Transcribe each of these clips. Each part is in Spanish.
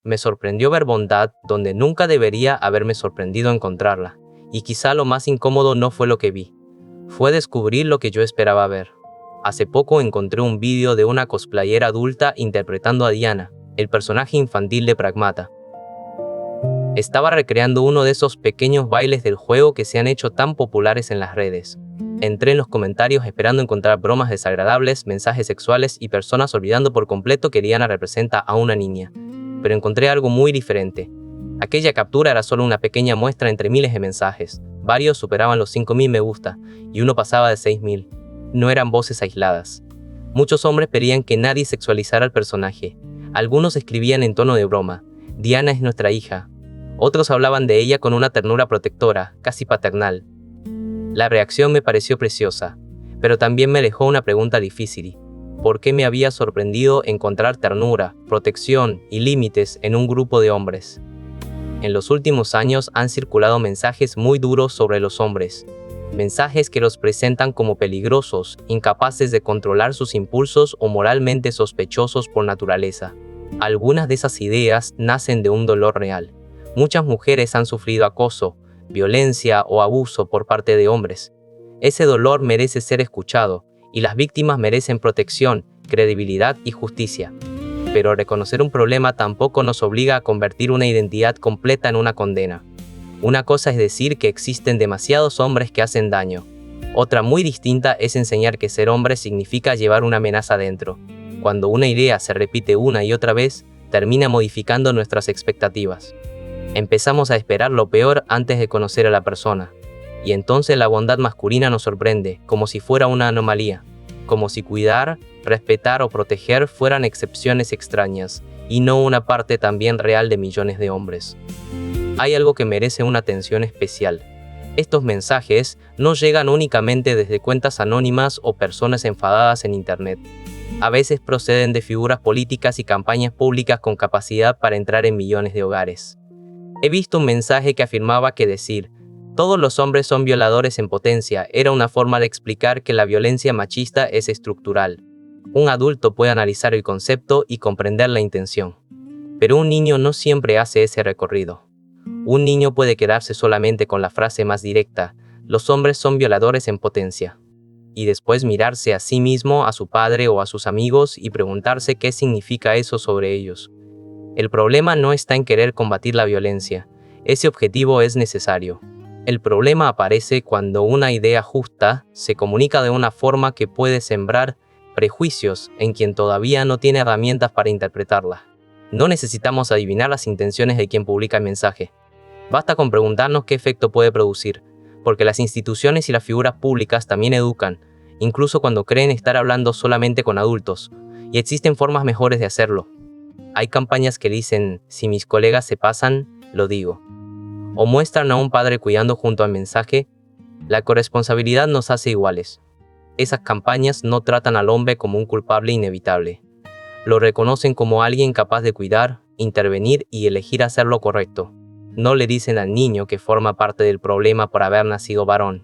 Me sorprendió ver bondad donde nunca debería haberme sorprendido encontrarla. Y quizá lo más incómodo no fue lo que vi. Fue descubrir lo que yo esperaba ver. Hace poco encontré un vídeo de una cosplayera adulta interpretando a Diana, el personaje infantil de Pragmata. Estaba recreando uno de esos pequeños bailes del juego que se han hecho tan populares en las redes. Entré en los comentarios esperando encontrar bromas desagradables, mensajes sexuales y personas olvidando por completo que Diana representa a una niña. Pero encontré algo muy diferente. Aquella captura era solo una pequeña muestra entre miles de mensajes. Varios superaban los 5.000 me gusta y uno pasaba de 6.000. No eran voces aisladas. Muchos hombres pedían que nadie sexualizara al personaje. Algunos escribían en tono de broma: Diana es nuestra hija. Otros hablaban de ella con una ternura protectora, casi paternal. La reacción me pareció preciosa, pero también me dejó una pregunta difícil. ¿Por qué me había sorprendido encontrar ternura, protección y límites en un grupo de hombres? En los últimos años han circulado mensajes muy duros sobre los hombres. Mensajes que los presentan como peligrosos, incapaces de controlar sus impulsos o moralmente sospechosos por naturaleza. Algunas de esas ideas nacen de un dolor real. Muchas mujeres han sufrido acoso, violencia o abuso por parte de hombres. Ese dolor merece ser escuchado, y las víctimas merecen protección, credibilidad y justicia. Pero reconocer un problema tampoco nos obliga a convertir una identidad completa en una condena. Una cosa es decir que existen demasiados hombres que hacen daño. Otra muy distinta es enseñar que ser hombre significa llevar una amenaza dentro. Cuando una idea se repite una y otra vez, termina modificando nuestras expectativas. Empezamos a esperar lo peor antes de conocer a la persona. Y entonces la bondad masculina nos sorprende, como si fuera una anomalía. Como si cuidar, respetar o proteger fueran excepciones extrañas, y no una parte también real de millones de hombres. Hay algo que merece una atención especial. Estos mensajes no llegan únicamente desde cuentas anónimas o personas enfadadas en Internet. A veces proceden de figuras políticas y campañas públicas con capacidad para entrar en millones de hogares. He visto un mensaje que afirmaba que decir "todos los hombres son violadores en potencia" era una forma de explicar que la violencia machista es estructural. Un adulto puede analizar el concepto y comprender la intención. Pero un niño no siempre hace ese recorrido. Un niño puede quedarse solamente con la frase más directa: "los hombres son violadores en potencia", y después mirarse a sí mismo, a su padre o a sus amigos y preguntarse qué significa eso sobre ellos. El problema no está en querer combatir la violencia. Ese objetivo es necesario. El problema aparece cuando una idea justa se comunica de una forma que puede sembrar prejuicios en quien todavía no tiene herramientas para interpretarla. No necesitamos adivinar las intenciones de quien publica el mensaje. Basta con preguntarnos qué efecto puede producir, porque las instituciones y las figuras públicas también educan, incluso cuando creen estar hablando solamente con adultos, y existen formas mejores de hacerlo. Hay campañas que dicen: si mis colegas se pasan, lo digo. O muestran a un padre cuidando junto al mensaje: la corresponsabilidad nos hace iguales. Esas campañas no tratan al hombre como un culpable inevitable. Lo reconocen como alguien capaz de cuidar, intervenir y elegir hacer lo correcto. No le dicen al niño que forma parte del problema por haber nacido varón.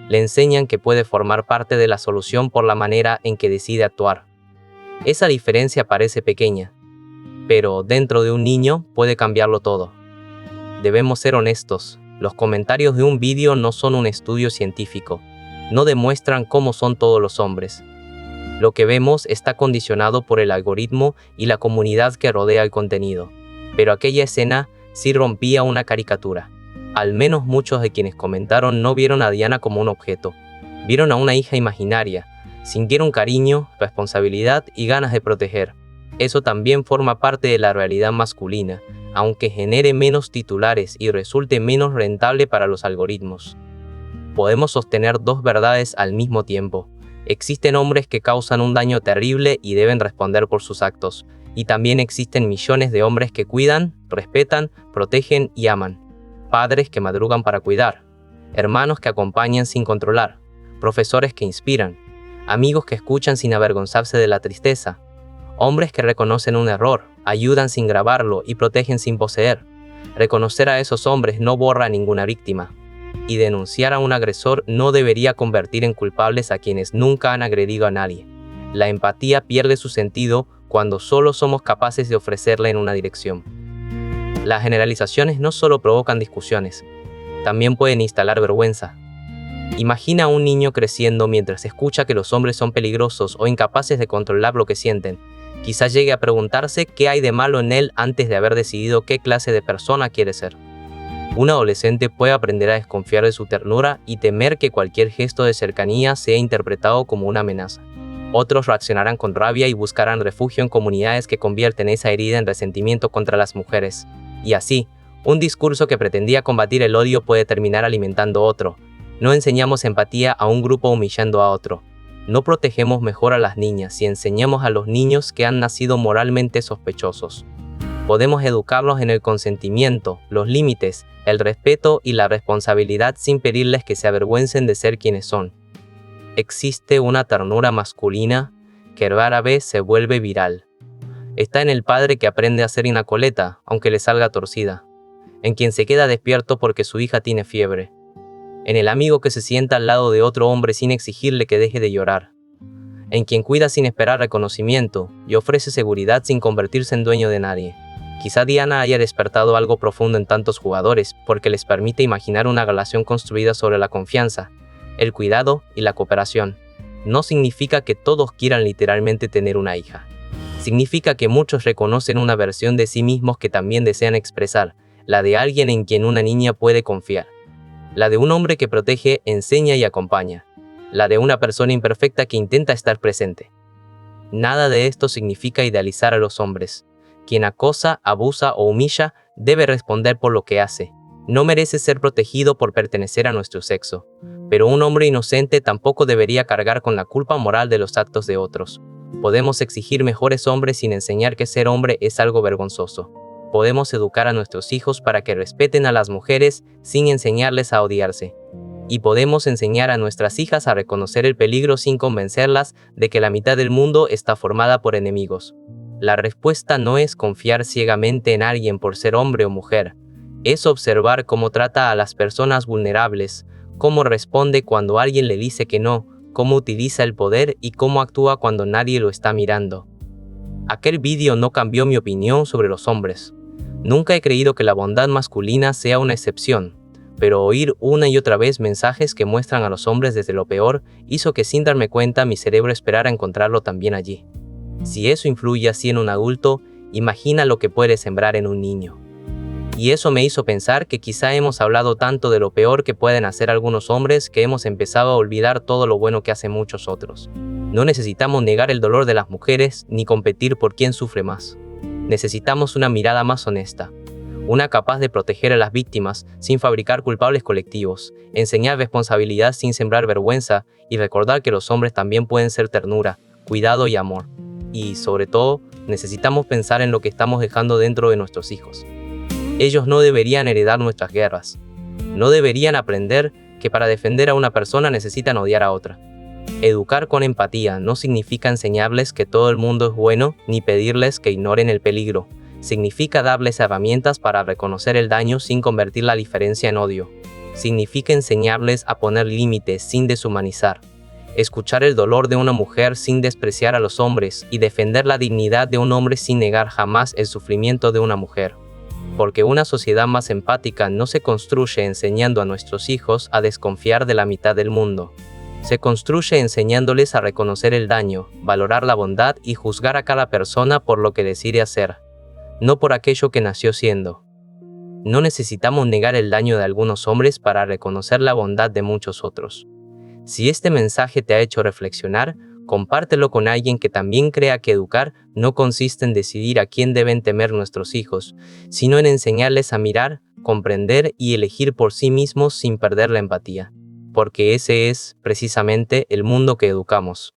Le enseñan que puede formar parte de la solución por la manera en que decide actuar. Esa diferencia parece pequeña, pero dentro de un niño puede cambiarlo todo. Debemos ser honestos. Los comentarios de un vídeo no son un estudio científico. No demuestran cómo son todos los hombres. Lo que vemos está condicionado por el algoritmo y la comunidad que rodea el contenido. Pero aquella escena sí rompía una caricatura. Al menos muchos de quienes comentaron no vieron a Diana como un objeto. Vieron a una hija imaginaria. Sintieron cariño, responsabilidad y ganas de proteger. Eso también forma parte de la realidad masculina, aunque genere menos titulares y resulte menos rentable para los algoritmos. Podemos sostener dos verdades al mismo tiempo. Existen hombres que causan un daño terrible y deben responder por sus actos. Y también existen millones de hombres que cuidan, respetan, protegen y aman. Padres que madrugan para cuidar. Hermanos que acompañan sin controlar. Profesores que inspiran. Amigos que escuchan sin avergonzarse de la tristeza. Hombres que reconocen un error, ayudan sin grabarlo y protegen sin poseer. Reconocer a esos hombres no borra a ninguna víctima. Y denunciar a un agresor no debería convertir en culpables a quienes nunca han agredido a nadie. La empatía pierde su sentido cuando solo somos capaces de ofrecerla en una dirección. Las generalizaciones no solo provocan discusiones, también pueden instalar vergüenza. Imagina a un niño creciendo mientras escucha que los hombres son peligrosos o incapaces de controlar lo que sienten. Quizás llegue a preguntarse qué hay de malo en él antes de haber decidido qué clase de persona quiere ser. Un adolescente puede aprender a desconfiar de su ternura y temer que cualquier gesto de cercanía sea interpretado como una amenaza. Otros reaccionarán con rabia y buscarán refugio en comunidades que convierten esa herida en resentimiento contra las mujeres. Y así, un discurso que pretendía combatir el odio puede terminar alimentando otro. No enseñamos empatía a un grupo humillando a otro. No protegemos mejor a las niñas y enseñamos a los niños que han nacido moralmente sospechosos. Podemos educarlos en el consentimiento, los límites, el respeto y la responsabilidad sin pedirles que se avergüencen de ser quienes son. Existe una ternura masculina que rara vez se vuelve viral. Está en el padre que aprende a hacer inacoleta, aunque le salga torcida. En quien se queda despierto porque su hija tiene fiebre. En el amigo que se sienta al lado de otro hombre sin exigirle que deje de llorar. En quien cuida sin esperar reconocimiento y ofrece seguridad sin convertirse en dueño de nadie. Quizá Diana haya despertado algo profundo en tantos jugadores porque les permite imaginar una relación construida sobre la confianza, el cuidado y la cooperación. No significa que todos quieran literalmente tener una hija. Significa que muchos reconocen una versión de sí mismos que también desean expresar, la de alguien en quien una niña puede confiar. La de un hombre que protege, enseña y acompaña. La de una persona imperfecta que intenta estar presente. Nada de esto significa idealizar a los hombres. Quien acosa, abusa o humilla debe responder por lo que hace. No merece ser protegido por pertenecer a nuestro sexo. Pero un hombre inocente tampoco debería cargar con la culpa moral de los actos de otros. Podemos exigir mejores hombres sin enseñar que ser hombre es algo vergonzoso. Podemos educar a nuestros hijos para que respeten a las mujeres sin enseñarles a odiarse. Y podemos enseñar a nuestras hijas a reconocer el peligro sin convencerlas de que la mitad del mundo está formada por enemigos. La respuesta no es confiar ciegamente en alguien por ser hombre o mujer. Es observar cómo trata a las personas vulnerables, cómo responde cuando alguien le dice que no, cómo utiliza el poder y cómo actúa cuando nadie lo está mirando. Aquel vídeo no cambió mi opinión sobre los hombres. Nunca he creído que la bondad masculina sea una excepción, pero oír una y otra vez mensajes que muestran a los hombres desde lo peor hizo que sin darme cuenta mi cerebro esperara encontrarlo también allí. Si eso influye así en un adulto, imagina lo que puede sembrar en un niño. Y eso me hizo pensar que quizá hemos hablado tanto de lo peor que pueden hacer algunos hombres que hemos empezado a olvidar todo lo bueno que hacen muchos otros. No necesitamos negar el dolor de las mujeres ni competir por quién sufre más. Necesitamos una mirada más honesta, una capaz de proteger a las víctimas sin fabricar culpables colectivos, enseñar responsabilidad sin sembrar vergüenza y recordar que los hombres también pueden ser ternura, cuidado y amor. Y, sobre todo, necesitamos pensar en lo que estamos dejando dentro de nuestros hijos. Ellos no deberían heredar nuestras guerras. No deberían aprender que para defender a una persona necesitan odiar a otra. Educar con empatía no significa enseñarles que todo el mundo es bueno ni pedirles que ignoren el peligro. Significa darles herramientas para reconocer el daño sin convertir la diferencia en odio. Significa enseñarles a poner límites sin deshumanizar. Escuchar el dolor de una mujer sin despreciar a los hombres y defender la dignidad de un hombre sin negar jamás el sufrimiento de una mujer. Porque una sociedad más empática no se construye enseñando a nuestros hijos a desconfiar de la mitad del mundo. Se construye enseñándoles a reconocer el daño, valorar la bondad y juzgar a cada persona por lo que decide hacer, no por aquello que nació siendo. No necesitamos negar el daño de algunos hombres para reconocer la bondad de muchos otros. Si este mensaje te ha hecho reflexionar, compártelo con alguien que también crea que educar no consiste en decidir a quién deben temer nuestros hijos, sino en enseñarles a mirar, comprender y elegir por sí mismos sin perder la empatía. Porque ese es, precisamente, el mundo que educamos.